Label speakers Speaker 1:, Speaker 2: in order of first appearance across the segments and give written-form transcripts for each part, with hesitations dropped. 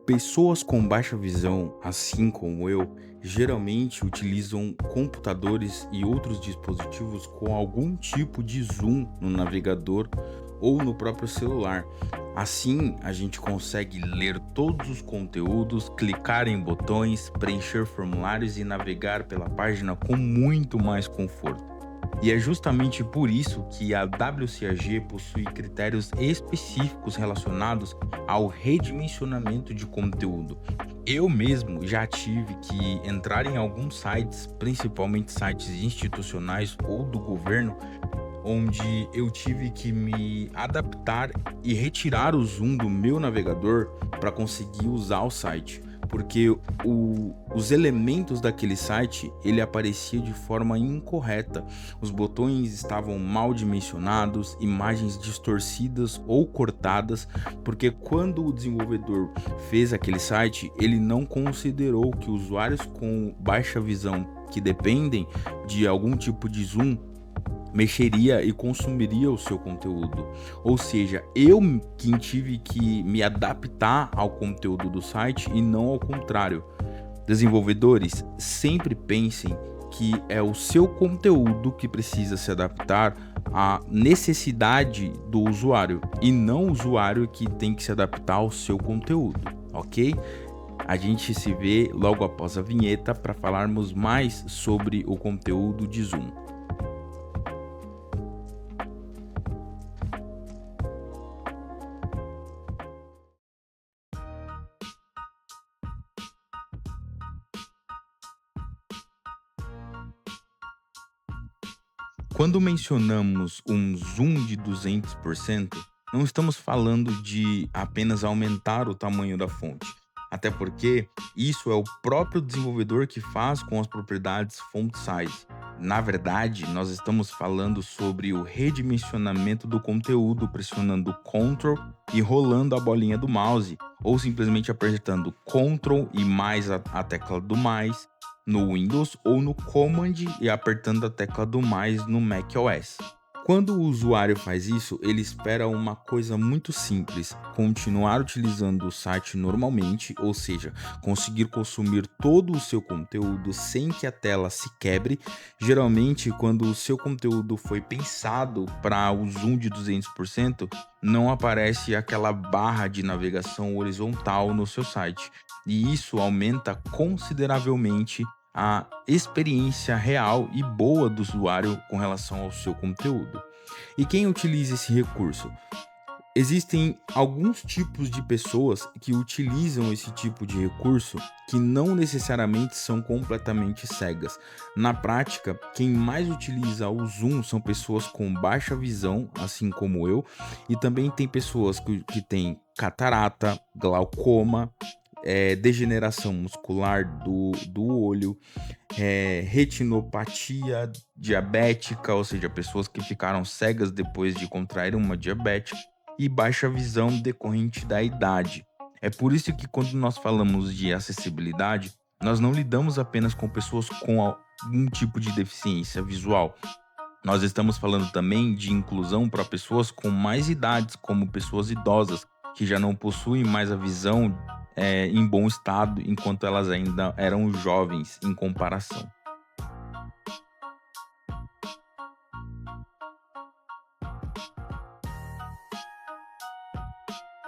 Speaker 1: Pessoas com baixa visão, assim como eu, geralmente utilizam computadores e outros dispositivos com algum tipo de zoom no navegador ou no próprio celular. Assim, a gente consegue ler todos os conteúdos, clicar em botões, preencher formulários e navegar pela página com muito mais conforto. E é justamente por isso que a WCAG possui critérios específicos relacionados ao redimensionamento de conteúdo. Eu mesmo já tive que entrar em alguns sites, principalmente sites institucionais ou do governo, onde eu tive que me adaptar e retirar o zoom do meu navegador para conseguir usar o site, porque os elementos daquele site ele aparecia de forma incorreta. Os botões estavam mal dimensionados, imagens distorcidas ou cortadas, porque quando o desenvolvedor fez aquele site, ele não considerou que usuários com baixa visão que dependem de algum tipo de zoom mexeria e consumiria o seu conteúdo. Ou seja, eu quem tive que me adaptar ao conteúdo do site e não ao contrário. Desenvolvedores, sempre pensem que é o seu conteúdo que precisa se adaptar à necessidade do usuário e não o usuário que tem que se adaptar ao seu conteúdo, ok? A gente se vê logo após a vinheta para falarmos mais sobre o conteúdo de Zoom. Quando mencionamos um zoom de 200%, não estamos falando de apenas aumentar o tamanho da fonte, até porque isso é o próprio desenvolvedor que faz com as propriedades font size. Na verdade, nós estamos falando sobre o redimensionamento do conteúdo pressionando Ctrl e rolando a bolinha do mouse, ou simplesmente apertando Ctrl e mais a tecla do mais no Windows ou no Command e apertando a tecla do mais no macOS. Quando o usuário faz isso, ele espera uma coisa muito simples: continuar utilizando o site normalmente, ou seja, conseguir consumir todo o seu conteúdo sem que a tela se quebre. Geralmente, quando o seu conteúdo foi pensado para o zoom de 200%, não aparece aquela barra de navegação horizontal no seu site, e isso aumenta consideravelmente a experiência real e boa do usuário com relação ao seu conteúdo. E quem utiliza esse recurso? Existem alguns tipos de pessoas que utilizam esse tipo de recurso que não necessariamente são completamente cegas. Na prática, quem mais utiliza o zoom são pessoas com baixa visão, assim como eu, e também tem pessoas que têm catarata, glaucoma, degeneração muscular do olho, retinopatia diabética, ou seja, pessoas que ficaram cegas depois de contrair uma diabetes, e baixa visão decorrente da idade. É por isso que quando nós falamos de acessibilidade, nós não lidamos apenas com pessoas com algum tipo de deficiência visual. Nós estamos falando também de inclusão para pessoas com mais idades, como pessoas idosas, que já não possuem mais a visão em bom estado, enquanto elas ainda eram jovens em comparação.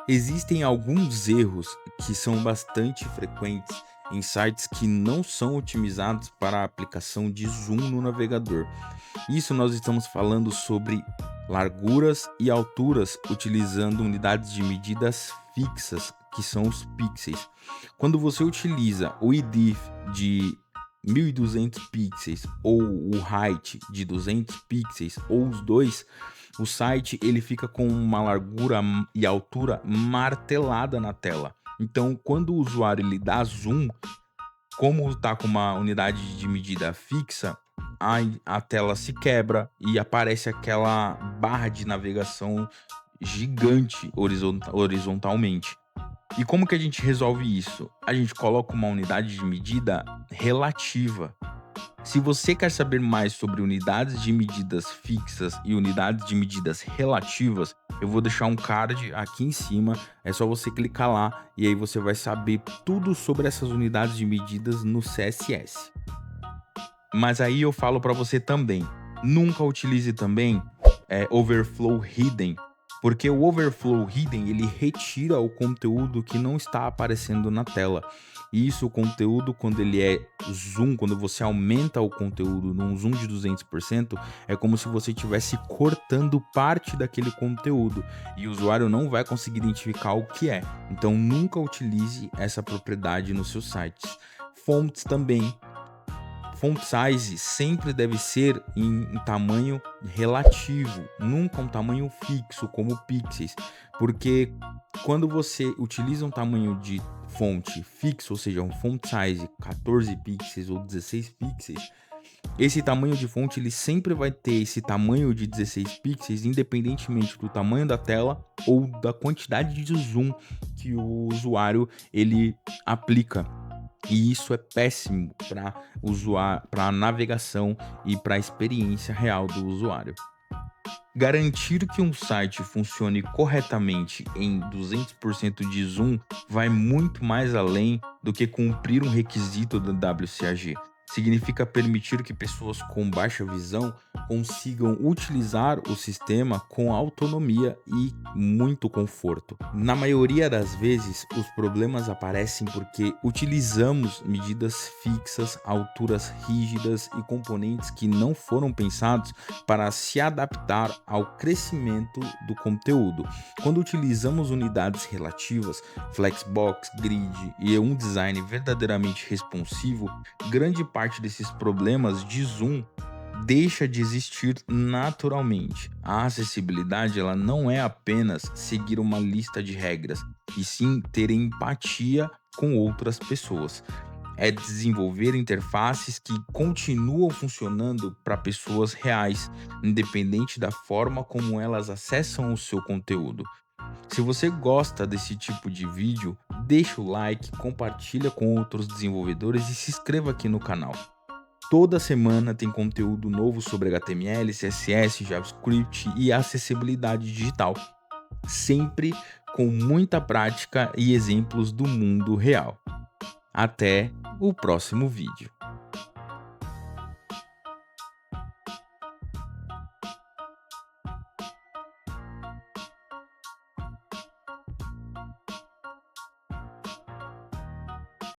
Speaker 1: Existem alguns erros que são bastante frequentes em sites que não são otimizados para a aplicação de zoom no navegador. Isso nós estamos falando sobre larguras e alturas utilizando unidades de medidas fixas, que são os pixels. Quando você utiliza o width de 1200 pixels ou o height de 200 pixels ou os dois, o site ele fica com uma largura e altura martelada na tela. Então, quando o usuário ele dá zoom, como está com uma unidade de medida fixa, a tela se quebra e aparece aquela barra de navegação gigante horizontalmente. E como que a gente resolve isso? A gente coloca uma unidade de medida relativa. Se você quer saber mais sobre unidades de medidas fixas e unidades de medidas relativas, Eu vou deixar um card aqui em cima, é só você clicar lá e aí você vai saber tudo sobre essas unidades de medidas no CSS. Mas aí eu falo para você também, nunca utilize também overflow hidden, porque o overflow hidden ele retira o conteúdo que não está aparecendo na tela. E isso, o conteúdo, quando ele é zoom, quando você aumenta o conteúdo num zoom de 200%, é como se você estivesse cortando parte daquele conteúdo e o usuário não vai conseguir identificar o que é. Então nunca utilize essa propriedade nos seus sites. Fontes também. Font size sempre deve ser em tamanho relativo, nunca um tamanho fixo como pixels, porque quando você utiliza um tamanho de fonte fixo, ou seja, um font size 14 pixels ou 16 pixels, esse tamanho de fonte ele sempre vai ter esse tamanho de 16 pixels, independentemente do tamanho da tela ou da quantidade de zoom que o usuário ele aplica. E isso é péssimo para a navegação e para a experiência real do usuário. Garantir que um site funcione corretamente em 200% de zoom vai muito mais além do que cumprir um requisito da WCAG. Significa permitir que pessoas com baixa visão consigam utilizar o sistema com autonomia e muito conforto. Na maioria das vezes, os problemas aparecem porque utilizamos medidas fixas, alturas rígidas e componentes que não foram pensados para se adaptar ao crescimento do conteúdo. Quando utilizamos unidades relativas, flexbox, grid e um design verdadeiramente responsivo, grande parte desses problemas de zoom deixa de existir naturalmente. A acessibilidade ela não é apenas seguir uma lista de regras, e sim ter empatia com outras pessoas. É desenvolver interfaces que continuam funcionando para pessoas reais, independente da forma como elas acessam o seu conteúdo. Se você gosta desse tipo de vídeo, deixa o like, compartilha com outros desenvolvedores e se inscreva aqui no canal. Toda semana tem conteúdo novo sobre HTML, CSS, JavaScript e acessibilidade digital, sempre com muita prática e exemplos do mundo real. Até o próximo vídeo.